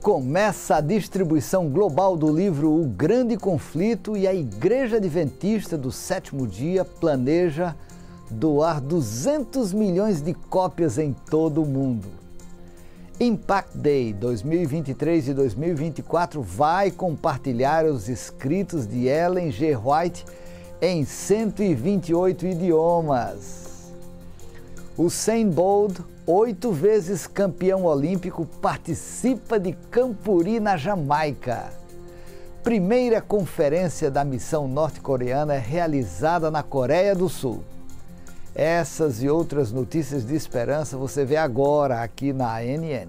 Começa a distribuição global do livro O Grande Conflito e a Igreja Adventista do Sétimo Dia planeja doar 200 milhões de cópias em todo o mundo. Impact Day 2023 e 2024 vai compartilhar os escritos de Ellen G. White em 128 idiomas. Usain Bolt, 8 vezes campeão olímpico, participa de Campuri, na Jamaica. Primeira conferência da missão norte-coreana é realizada na Coreia do Sul. Essas e outras notícias de esperança você vê agora aqui na ANN.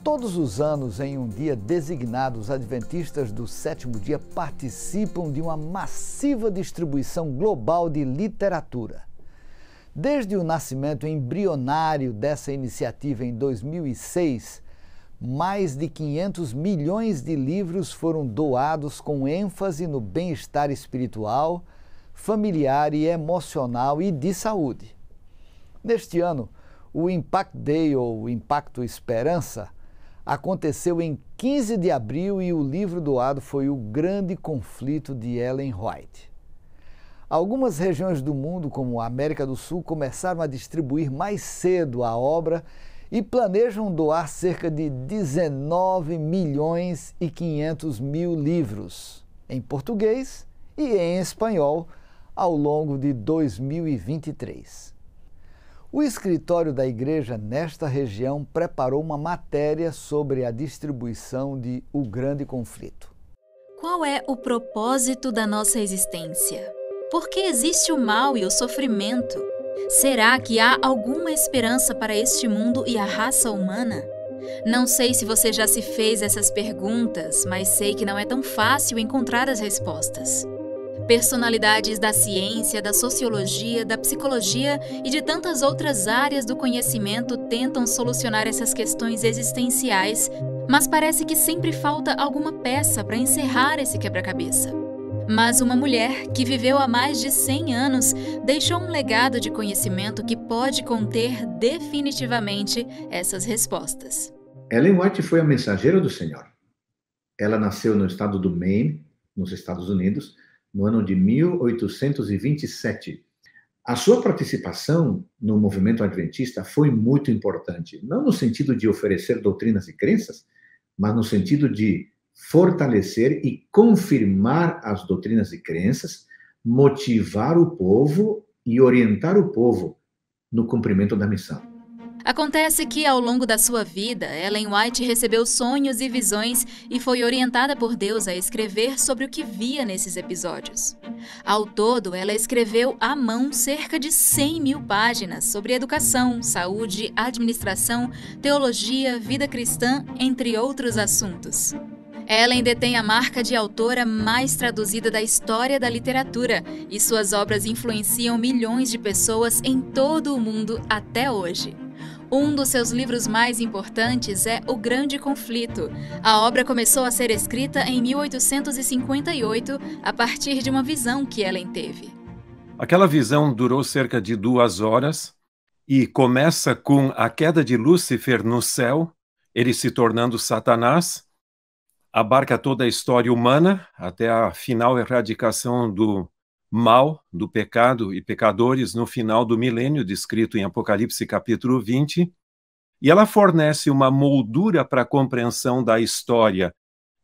Todos os anos, em um dia designado, os adventistas do sétimo dia participam de uma massiva distribuição global de literatura. Desde o nascimento embrionário dessa iniciativa em 2006, mais de 500 milhões de livros foram doados com ênfase no bem-estar espiritual, familiar e emocional e de saúde. Neste ano, o Impact Day, ou Impacto Esperança, aconteceu em 15 de abril e o livro doado foi O Grande Conflito, de Ellen White. Algumas regiões do mundo, como a América do Sul, começaram a distribuir mais cedo a obra e planejam doar cerca de 19 milhões e 500 mil livros, em português e em espanhol, ao longo de 2023. O escritório da igreja nesta região preparou uma matéria sobre a distribuição de O Grande Conflito. Qual é o propósito da nossa existência? Por que existe o mal e o sofrimento? Será que há alguma esperança para este mundo e a raça humana? Não sei se você já se fez essas perguntas, mas sei que não é tão fácil encontrar as respostas. Personalidades da ciência, da sociologia, da psicologia e de tantas outras áreas do conhecimento tentam solucionar essas questões existenciais, mas parece que sempre falta alguma peça para encerrar esse quebra-cabeça. Mas uma mulher que viveu há mais de 100 anos deixou um legado de conhecimento que pode conter definitivamente essas respostas. Ellen White foi a mensageira do Senhor. Ela nasceu no estado do Maine, nos Estados Unidos, no ano de 1827. A sua participação no movimento adventista foi muito importante, não no sentido de oferecer doutrinas e crenças, mas no sentido de fortalecer e confirmar as doutrinas e crenças, motivar o povo e orientar o povo no cumprimento da missão. Acontece que, ao longo da sua vida, Ellen White recebeu sonhos e visões e foi orientada por Deus a escrever sobre o que via nesses episódios. Ao todo, ela escreveu à mão cerca de 100 mil páginas sobre educação, saúde, administração, teologia, vida cristã, entre outros assuntos. Ellen detém a marca de autora mais traduzida da história da literatura e suas obras influenciam milhões de pessoas em todo o mundo até hoje. Um dos seus livros mais importantes é O Grande Conflito. A obra começou a ser escrita em 1858, a partir de uma visão que Ellen teve. Aquela visão durou cerca de 2 horas e começa com a queda de Lúcifer no céu, ele se tornando Satanás, abarca toda a história humana, até a final erradicação do mal, do pecado e pecadores no final do milênio, descrito em Apocalipse capítulo 20, e ela fornece uma moldura para a compreensão da história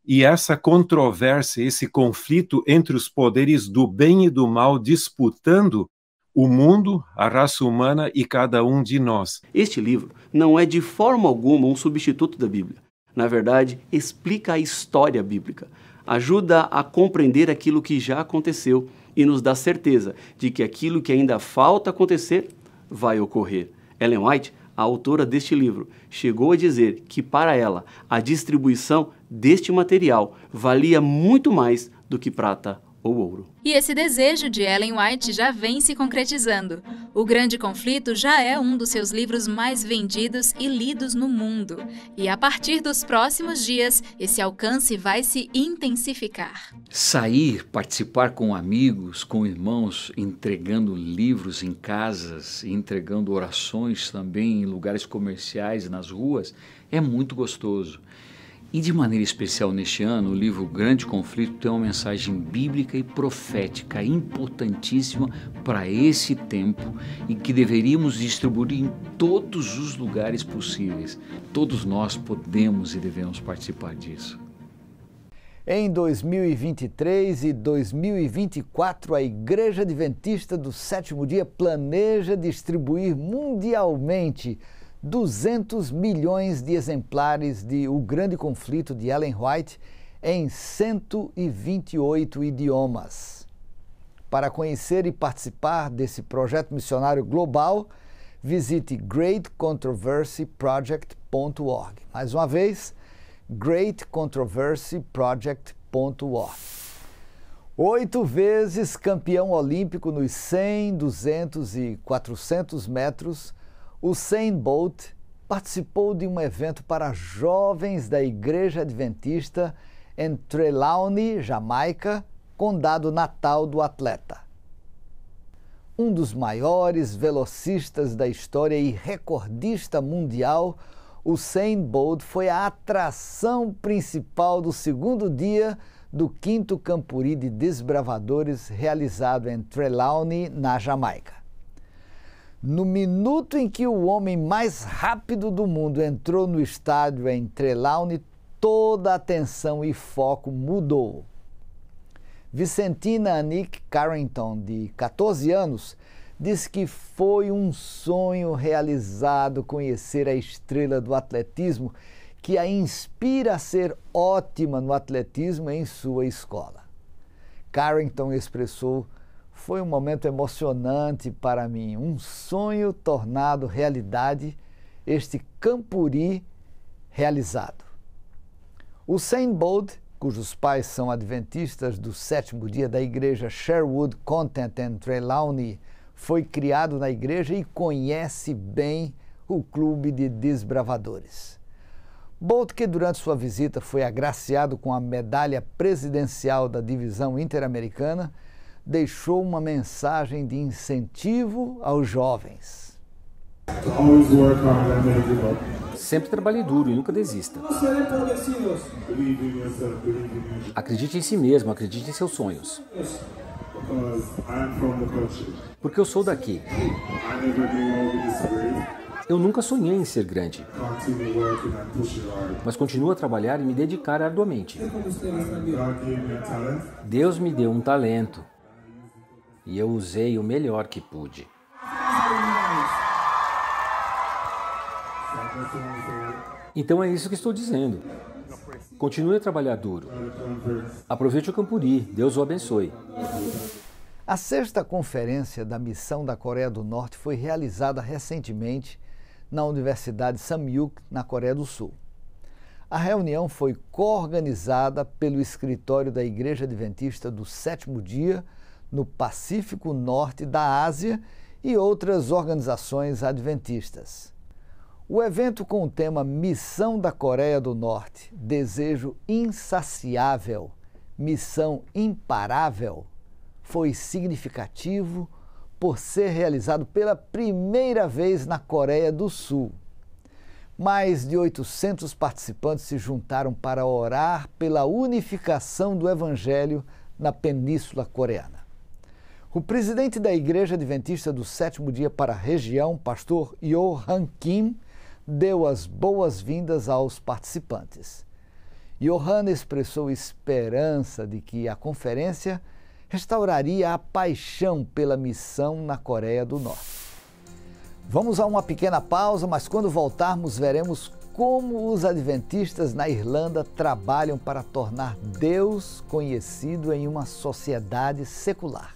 e essa controvérsia, esse conflito entre os poderes do bem e do mal disputando o mundo, a raça humana e cada um de nós. Este livro não é de forma alguma um substituto da Bíblia. Na verdade, explica a história bíblica, ajuda a compreender aquilo que já aconteceu e nos dá certeza de que aquilo que ainda falta acontecer vai ocorrer. Ellen White, a autora deste livro, chegou a dizer que para ela a distribuição deste material valia muito mais do que prata ou ouro. E esse desejo de Ellen White já vem se concretizando. O Grande Conflito já é um dos seus livros mais vendidos e lidos no mundo. E a partir dos próximos dias, esse alcance vai se intensificar. Sair, participar com amigos, com irmãos, entregando livros em casas, entregando orações também em lugares comerciais e nas ruas, é muito gostoso. E de maneira especial neste ano, o livro Grande Conflito tem uma mensagem bíblica e profética importantíssima para esse tempo e que deveríamos distribuir em todos os lugares possíveis. Todos nós podemos e devemos participar disso. Em 2023 e 2024, a Igreja Adventista do Sétimo Dia planeja distribuir mundialmente 200 milhões de exemplares de O Grande Conflito de Ellen White em 128 idiomas. Para conhecer e participar desse projeto missionário global, visite greatcontroversyproject.org. Mais uma vez, greatcontroversyproject.org. 8 vezes campeão olímpico nos 100, 200 e 400 metros, Usain Bolt participou de um evento para jovens da Igreja Adventista em Trelawney, Jamaica, condado natal do atleta. Um dos maiores velocistas da história e recordista mundial, Usain Bolt foi a atração principal do segundo dia do 5º Campuri de Desbravadores realizado em Trelawney, na Jamaica. No minuto em que o homem mais rápido do mundo entrou no estádio em Trelawney, toda a atenção e foco mudou. Vicentina Anick Carrington, de 14 anos, disse que foi um sonho realizado conhecer a estrela do atletismo que a inspira a ser ótima no atletismo em sua escola. Carrington expressou: "Foi um momento emocionante para mim, um sonho tornado realidade, este Campuri realizado." Usain Bolt, cujos pais são adventistas do sétimo dia da igreja Sherwood Content em Trelawney, foi criado na igreja e conhece bem o clube de desbravadores. Bolt, que durante sua visita foi agraciado com a medalha presidencial da divisão interamericana, deixou uma mensagem de incentivo aos jovens. Sempre trabalhe duro e nunca desista. Acredite em si mesmo, acredite em seus sonhos. Porque eu sou daqui. Eu nunca sonhei em ser grande, mas continuo a trabalhar e me dedicar arduamente. Deus me deu um talento e eu usei o melhor que pude. Então é isso que estou dizendo. Continue a trabalhar duro. Aproveite o Campuri. Deus o abençoe. A 6ª Conferência da Missão da Coreia do Norte foi realizada recentemente na Universidade Samyuk, na Coreia do Sul. A reunião foi coorganizada pelo escritório da Igreja Adventista do Sétimo Dia, no Pacífico Norte da Ásia e outras organizações adventistas. O evento com o tema Missão da Coreia do Norte, Desejo Insaciável, Missão Imparável, foi significativo por ser realizado pela primeira vez na Coreia do Sul. Mais de 800 participantes se juntaram para orar pela unificação do Evangelho na Península Coreana. O presidente da Igreja Adventista do Sétimo Dia para a região, pastor Yohan Kim, deu as boas-vindas aos participantes. Yohan expressou esperança de que a conferência restauraria a paixão pela missão na Coreia do Norte. Vamos a uma pequena pausa, mas quando voltarmos veremos como os adventistas na Irlanda trabalham para tornar Deus conhecido em uma sociedade secular.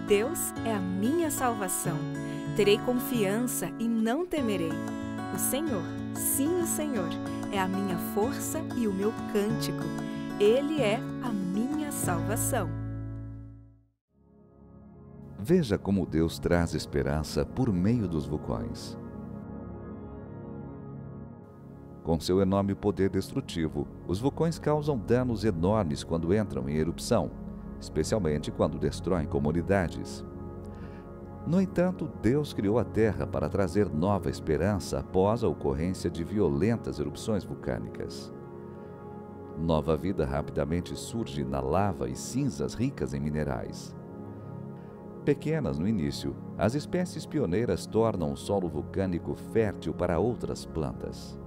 Deus é a minha salvação. Terei confiança e não temerei. O Senhor, sim, o Senhor, é a minha força e o meu cântico. Ele é a minha salvação. Veja como Deus traz esperança por meio dos vulcões. Com seu enorme poder destrutivo, os vulcões causam danos enormes quando entram em erupção, especialmente quando destroem comunidades. No entanto, Deus criou a Terra para trazer nova esperança após a ocorrência de violentas erupções vulcânicas. Nova vida rapidamente surge na lava e cinzas ricas em minerais. Pequenas no início, as espécies pioneiras tornam o solo vulcânico fértil para outras plantas.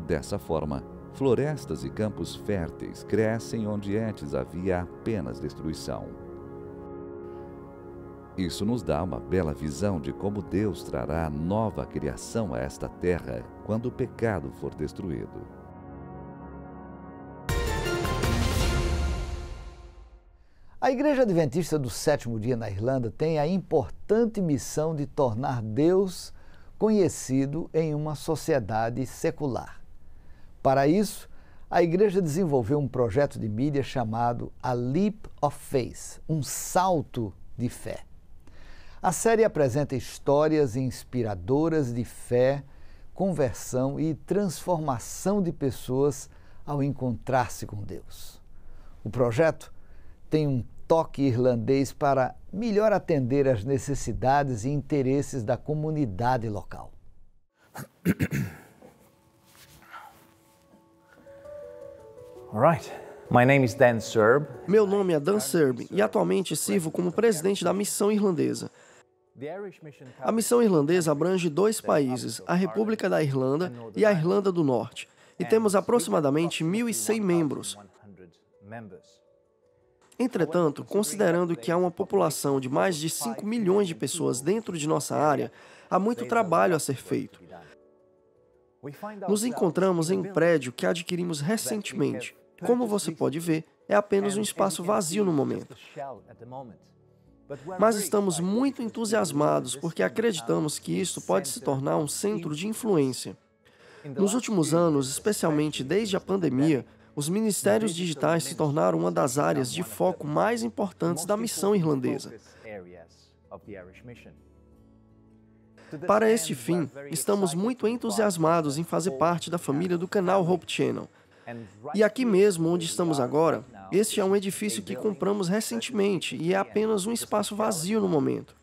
Dessa forma, florestas e campos férteis crescem onde antes havia apenas destruição. Isso nos dá uma bela visão de como Deus trará nova criação a esta terra quando o pecado for destruído. A Igreja Adventista do Sétimo Dia na Irlanda tem a importante missão de tornar Deus conhecido em uma sociedade secular. Para isso, a igreja desenvolveu um projeto de mídia chamado A Leap of Faith, um salto de fé. A série apresenta histórias inspiradoras de fé, conversão e transformação de pessoas ao encontrar-se com Deus. O projeto tem um toque irlandês para melhor atender às necessidades e interesses da comunidade local. Meu nome é Dan Serb e atualmente sirvo como presidente da Missão Irlandesa. A Missão Irlandesa abrange 2 países, a República da Irlanda e a Irlanda do Norte, e temos aproximadamente 1.100 membros. Entretanto, considerando que há uma população de mais de 5 milhões de pessoas dentro de nossa área, há muito trabalho a ser feito. Nos encontramos em um prédio que adquirimos recentemente. Como você pode ver, é apenas um espaço vazio no momento. Mas estamos muito entusiasmados porque acreditamos que isto pode se tornar um centro de influência. Nos últimos anos, especialmente desde a pandemia, os ministérios digitais se tornaram uma das áreas de foco mais importantes da missão irlandesa. Para este fim, estamos muito entusiasmados em fazer parte da família do canal Hope Channel. E aqui mesmo, onde estamos agora, este é um edifício que compramos recentemente e é apenas um espaço vazio no momento.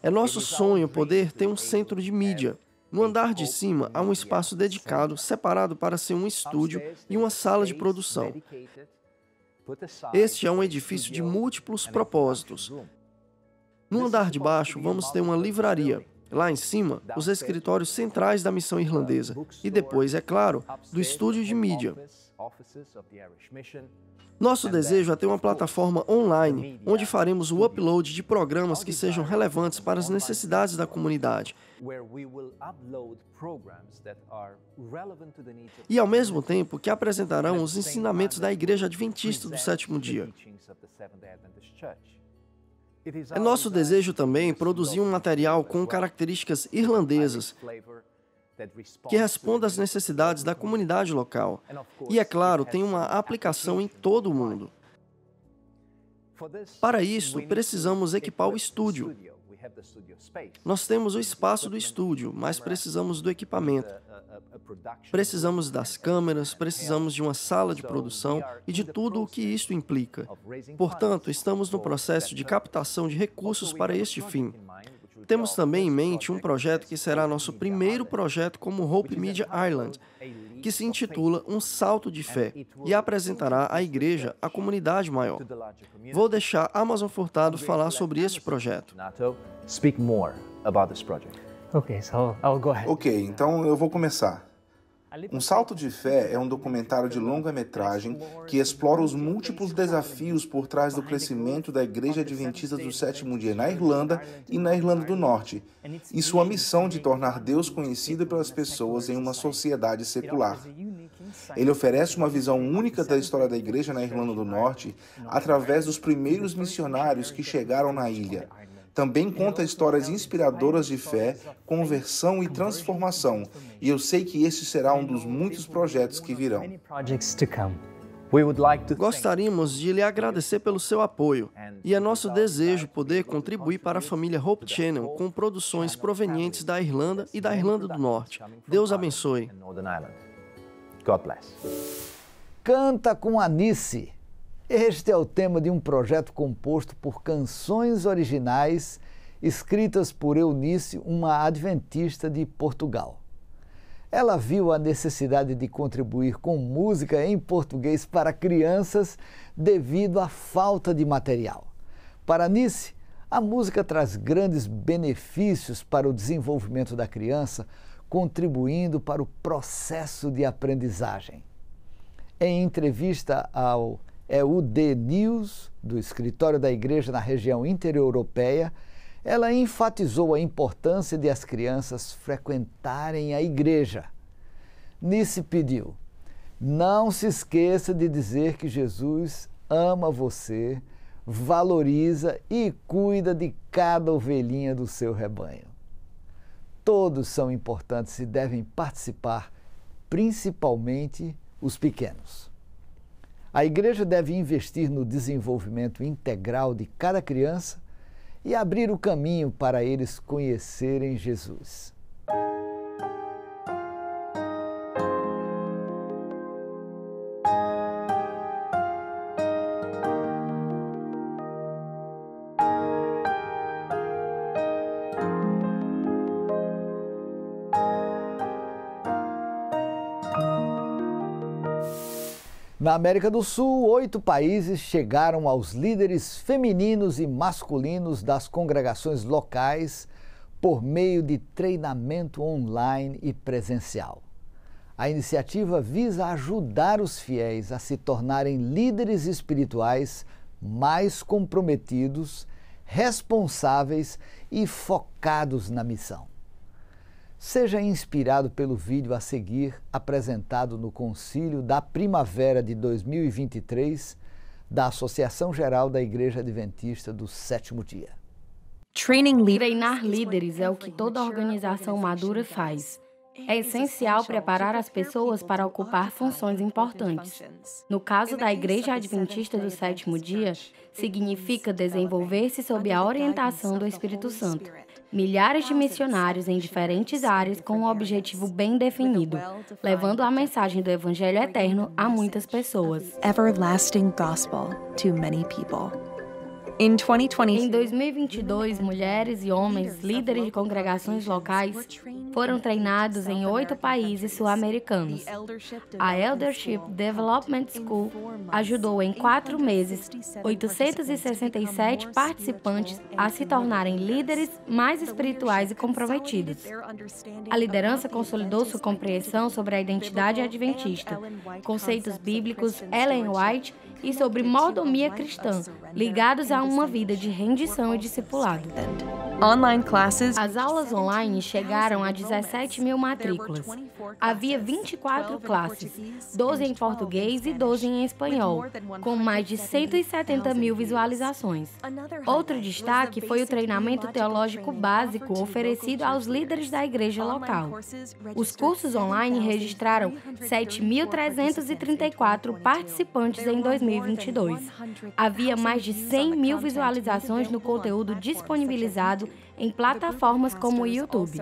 É nosso sonho poder ter um centro de mídia. No andar de cima, há um espaço dedicado, separado para ser um estúdio e uma sala de produção. Este é um edifício de múltiplos propósitos. No andar de baixo, vamos ter uma livraria. Lá em cima, os escritórios centrais da missão irlandesa. E depois, é claro, do estúdio de mídia. Nosso desejo é ter uma plataforma online, onde faremos o upload de programas que sejam relevantes para as necessidades da comunidade. E, ao mesmo tempo, que apresentarão os ensinamentos da Igreja Adventista do Sétimo Dia. É nosso desejo também produzir um material com características irlandesas, que responda às necessidades da comunidade local. E, é claro, tem uma aplicação em todo o mundo. Para isso, precisamos equipar o estúdio. Nós temos o espaço do estúdio, mas precisamos do equipamento. Precisamos das câmeras, precisamos de uma sala de produção e de tudo o que isto implica. Portanto, estamos no processo de captação de recursos para este fim. Temos também em mente um projeto que será nosso primeiro projeto como Hope Media Ireland, que se intitula Um Salto de Fé e apresentará à igreja a comunidade maior. Vou deixar Amazon Furtado falar sobre este projeto. Ok, então eu vou começar. Um Salto de Fé é um documentário de longa-metragem que explora os múltiplos desafios por trás do crescimento da Igreja Adventista do Sétimo Dia na Irlanda e na Irlanda do Norte, e sua missão de tornar Deus conhecido pelas pessoas em uma sociedade secular. Ele oferece uma visão única da história da Igreja na Irlanda do Norte através dos primeiros missionários que chegaram na ilha. Também conta histórias inspiradoras de fé, conversão e transformação, e eu sei que esse será um dos muitos projetos que virão. Gostaríamos de lhe agradecer pelo seu apoio e é nosso desejo poder contribuir para a família Hope Channel com produções provenientes da Irlanda e da Irlanda do Norte. Deus abençoe. Canta com Anice. Este é o tema de um projeto composto por canções originais escritas por Eunice, uma adventista de Portugal. Ela viu a necessidade de contribuir com música em português para crianças devido à falta de material. Para Anice, a música traz grandes benefícios para o desenvolvimento da criança, contribuindo para o processo de aprendizagem. Em entrevista ao EUD News, do escritório da igreja na região inter-europeia, ela enfatizou a importância de as crianças frequentarem a igreja. Nice pediu: não se esqueça de dizer que Jesus ama você, valoriza e cuida de cada ovelhinha do seu rebanho. Todos são importantes e devem participar, principalmente os pequenos. A igreja deve investir no desenvolvimento integral de cada criança e abrir o caminho para eles conhecerem Jesus. Na América do Sul, 8 países chegaram aos líderes femininos e masculinos das congregações locais por meio de treinamento online e presencial. A iniciativa visa ajudar os fiéis a se tornarem líderes espirituais mais comprometidos, responsáveis e focados na missão. Seja inspirado pelo vídeo a seguir apresentado no Concílio da Primavera de 2023 da Associação Geral da Igreja Adventista do Sétimo Dia. Treinar líderes é o que toda organização madura faz. É essencial preparar as pessoas para ocupar funções importantes. No caso da Igreja Adventista do Sétimo Dia, significa desenvolver-se sob a orientação do Espírito Santo. Milhares de missionários em diferentes áreas com um objetivo bem definido, levando a mensagem do Evangelho eterno a muitas pessoas. Everlasting gospel to many people. Em 2022, mulheres e homens, líderes de congregações locais, foram treinados em 8 países sul-americanos. A Eldership Development School ajudou em 4 meses 867 participantes a se tornarem líderes mais espirituais e comprometidos. A liderança consolidou sua compreensão sobre a identidade adventista, conceitos bíblicos, Ellen White e sobre mordomia cristã, ligados a uma vida de rendição e discipulado. As aulas online chegaram a 17 mil matrículas. Havia 24 classes, 12 em português e 12 em espanhol, com mais de 170 mil visualizações. Outro destaque foi o treinamento teológico básico oferecido aos líderes da igreja local. Os cursos online registraram 7.334 participantes em 2022. Havia mais de 100 mil visualizações no conteúdo disponibilizado em plataformas como o YouTube.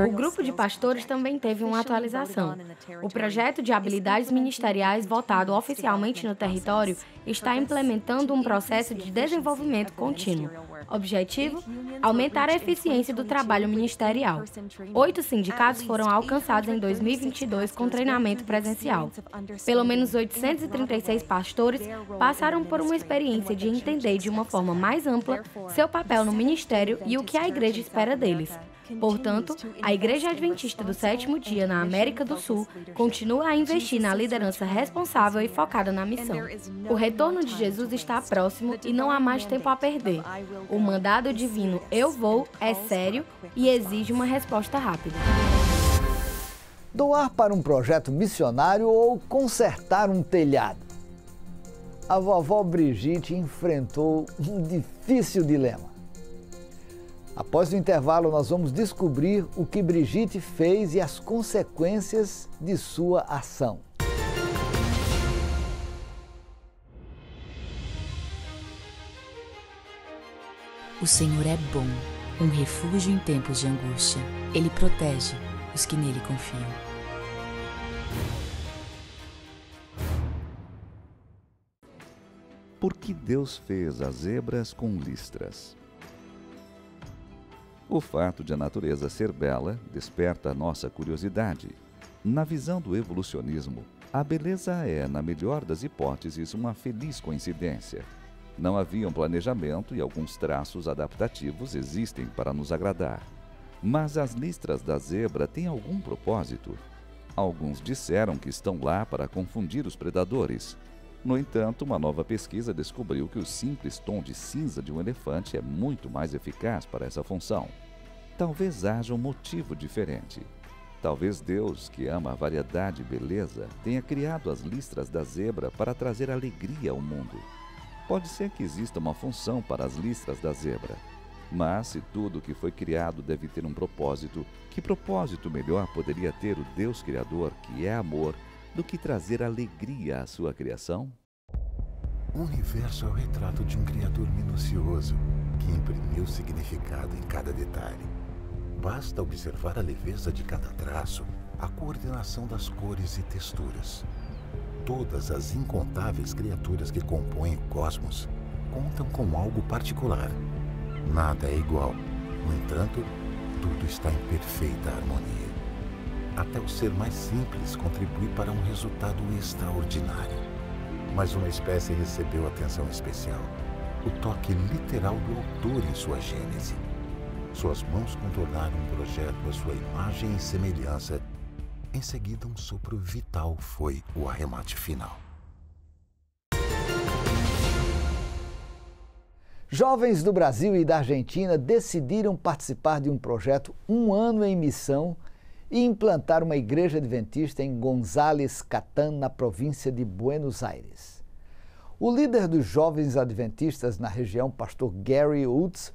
O grupo de pastores também teve uma atualização. O projeto de habilidades ministeriais votado oficialmente no território está implementando um processo de desenvolvimento contínuo. Objetivo: aumentar a eficiência do trabalho ministerial. 8 sindicatos foram alcançados em 2022 com treinamento presencial. Pelo menos 836 pastores passaram por uma experiência de entender de uma forma mais ampla seu papel no ministério e o que a igreja espera deles. Portanto, a Igreja Adventista do Sétimo Dia na América do Sul continua a investir na liderança responsável e focada na missão. O retorno de Jesus está próximo e não há mais tempo a perder. O mandado divino "Eu vou" é sério e exige uma resposta rápida. Doar para um projeto missionário ou consertar um telhado? A vovó Brigitte enfrentou um difícil dilema. Após o intervalo, nós vamos descobrir o que Brigitte fez e as consequências de sua ação. O Senhor é bom, um refúgio em tempos de angústia. Ele protege os que nele confiam. Por que Deus fez as zebras com listras? O fato de a natureza ser bela desperta a nossa curiosidade. Na visão do evolucionismo, a beleza é, na melhor das hipóteses, uma feliz coincidência. Não havia um planejamento e alguns traços adaptativos existem para nos agradar. Mas as listras da zebra têm algum propósito? Alguns disseram que estão lá para confundir os predadores. No entanto, uma nova pesquisa descobriu que o simples tom de cinza de um elefante é muito mais eficaz para essa função. Talvez haja um motivo diferente. Talvez Deus, que ama a variedade e beleza, tenha criado as listras da zebra para trazer alegria ao mundo. Pode ser que exista uma função para as listras da zebra. Mas, se tudo que foi criado deve ter um propósito, que propósito melhor poderia ter o Deus Criador, que é amor, do que trazer alegria à sua criação? O universo é o retrato de um Criador minucioso, que imprimiu significado em cada detalhe. Basta observar a leveza de cada traço, a coordenação das cores e texturas. Todas as incontáveis criaturas que compõem o cosmos contam com algo particular. Nada é igual. No entanto, tudo está em perfeita harmonia. Até o ser mais simples contribui para um resultado extraordinário. Mas uma espécie recebeu atenção especial: o toque literal do autor em sua gênese. Suas mãos contornaram um projeto à sua imagem e semelhança. Em seguida, um sopro vital foi o arremate final. Jovens do Brasil e da Argentina decidiram participar de um projeto Um Ano em Missão e implantar uma igreja adventista em González Catán, na província de Buenos Aires. O líder dos jovens adventistas na região, pastor Gary Woods,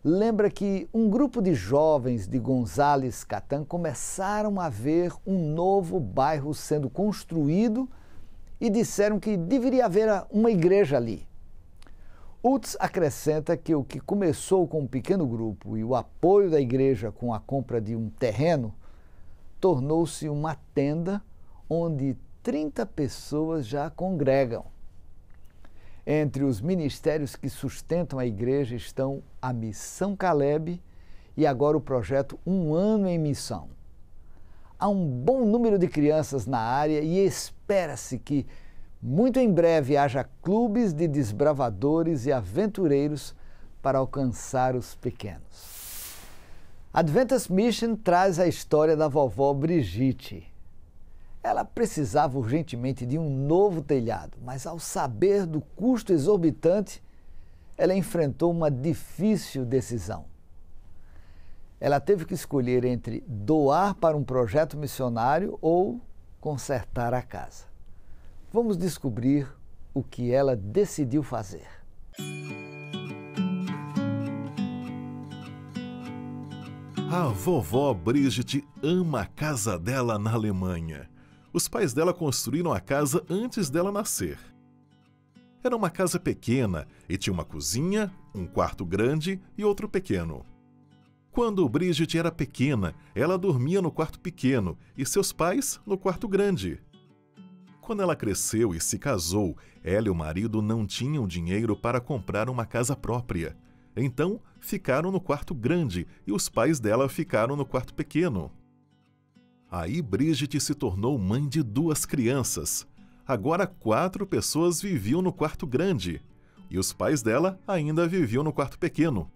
lembra que um grupo de jovens de González Catán começaram a ver um novo bairro sendo construído e disseram que deveria haver uma igreja ali. Woods acrescenta que o que começou com um pequeno grupo e o apoio da igreja com a compra de um terreno tornou-se uma tenda onde 30 pessoas já congregam. Entre os ministérios que sustentam a igreja estão a Missão Caleb e agora o projeto Um Ano em Missão. Há um bom número de crianças na área e espera-se que muito em breve haja clubes de desbravadores e aventureiros para alcançar os pequenos. Adventist Mission traz a história da vovó Brigitte. Ela precisava urgentemente de um novo telhado, mas ao saber do custo exorbitante, ela enfrentou uma difícil decisão. Ela teve que escolher entre doar para um projeto missionário ou consertar a casa. Vamos descobrir o que ela decidiu fazer. A vovó Brigitte ama a casa dela na Alemanha. Os pais dela construíram a casa antes dela nascer. Era uma casa pequena e tinha uma cozinha, um quarto grande e outro pequeno. Quando Brigitte era pequena, ela dormia no quarto pequeno e seus pais no quarto grande. Quando ela cresceu e se casou, ela e o marido não tinham dinheiro para comprar uma casa própria. Então, ficaram no quarto grande e os pais dela ficaram no quarto pequeno. Aí Brigitte se tornou mãe de 2 crianças. Agora 4 pessoas viviam no quarto grande e os pais dela ainda viviam no quarto pequeno.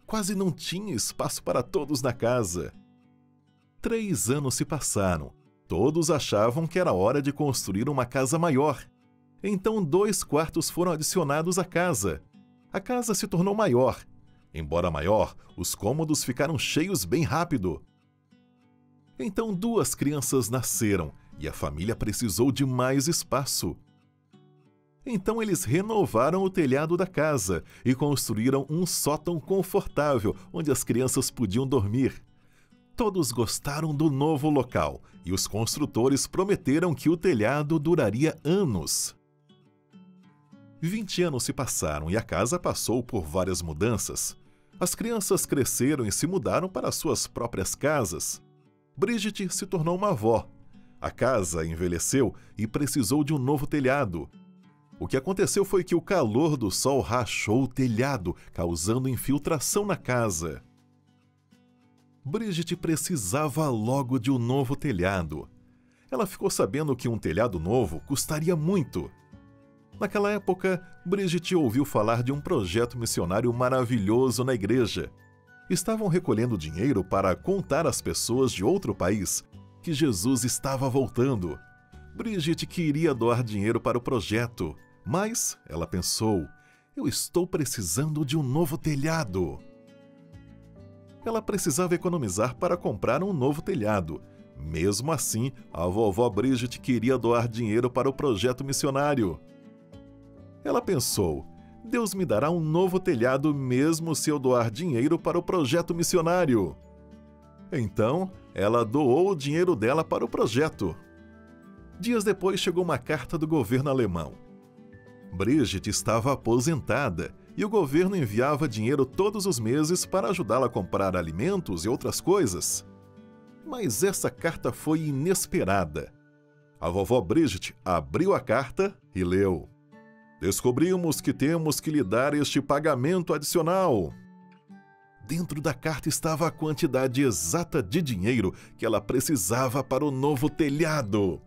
Quase não tinha espaço para todos na casa. 3 anos se passaram. Todos achavam que era hora de construir uma casa maior. Então 2 quartos foram adicionados à casa. A casa se tornou maior. Embora maior, os cômodos ficaram cheios bem rápido. Então 2 crianças nasceram e a família precisou de mais espaço. Então eles renovaram o telhado da casa e construíram um sótão confortável onde as crianças podiam dormir. Todos gostaram do novo local e os construtores prometeram que o telhado duraria anos. 20 anos se passaram e a casa passou por várias mudanças. As crianças cresceram e se mudaram para suas próprias casas. Bridget se tornou uma avó. A casa envelheceu e precisou de um novo telhado. O que aconteceu foi que o calor do sol rachou o telhado, causando infiltração na casa. Bridget precisava logo de um novo telhado. Ela ficou sabendo que um telhado novo custaria muito. Naquela época, Bridget ouviu falar de um projeto missionário maravilhoso na igreja. Estavam recolhendo dinheiro para contar às pessoas de outro país que Jesus estava voltando. Bridget queria doar dinheiro para o projeto, mas ela pensou: eu estou precisando de um novo telhado. Ela precisava economizar para comprar um novo telhado. Mesmo assim, a vovó Bridget queria doar dinheiro para o projeto missionário. Ela pensou: Deus me dará um novo telhado mesmo se eu doar dinheiro para o projeto missionário. Então, ela doou o dinheiro dela para o projeto. Dias depois chegou uma carta do governo alemão. Bridget estava aposentada e o governo enviava dinheiro todos os meses para ajudá-la a comprar alimentos e outras coisas. Mas essa carta foi inesperada. A vovó Bridget abriu a carta e leu: descobrimos que temos que lhe dar este pagamento adicional. Dentro da carta estava a quantidade exata de dinheiro que ela precisava para o novo telhado.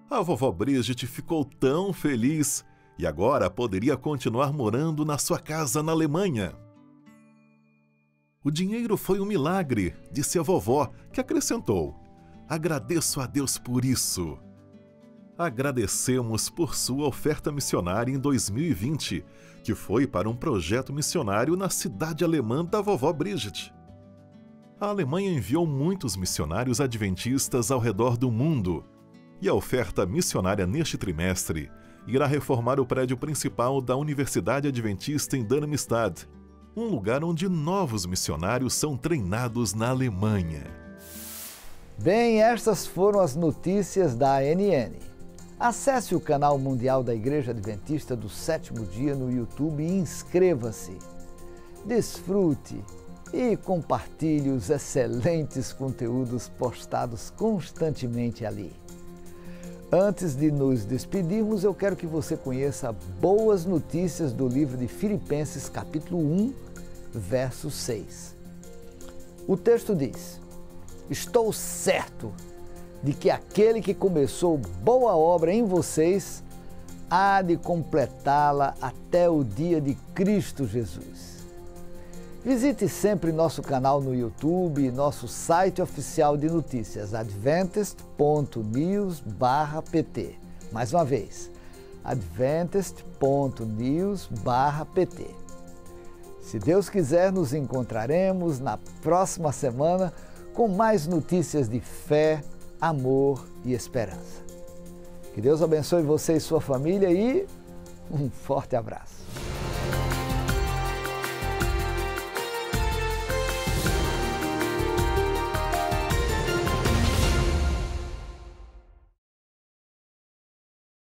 A vovó Bridget ficou tão feliz e agora poderia continuar morando na sua casa na Alemanha. O dinheiro foi um milagre, disse a vovó, que acrescentou: agradeço a Deus por isso. Agradecemos por sua oferta missionária em 2020, que foi para um projeto missionário na cidade alemã da vovó Bridget. A Alemanha enviou muitos missionários adventistas ao redor do mundo, e a oferta missionária neste trimestre irá reformar o prédio principal da Universidade Adventista em Darmstadt, um lugar onde novos missionários são treinados na Alemanha. Bem, estas foram as notícias da ANN. Acesse o canal mundial da Igreja Adventista do Sétimo Dia no YouTube e inscreva-se. Desfrute e compartilhe os excelentes conteúdos postados constantemente ali. Antes de nos despedirmos, eu quero que você conheça boas notícias do livro de Filipenses, capítulo 1, verso 6. O texto diz: estou certo de que aquele que começou boa obra em vocês há de completá-la até o dia de Cristo Jesus. Visite sempre nosso canal no YouTube e nosso site oficial de notícias, adventist.news/pt. Mais uma vez, adventist.news/pt. Se Deus quiser, nos encontraremos na próxima semana com mais notícias de fé, amor e esperança. Que Deus abençoe você e sua família e um forte abraço.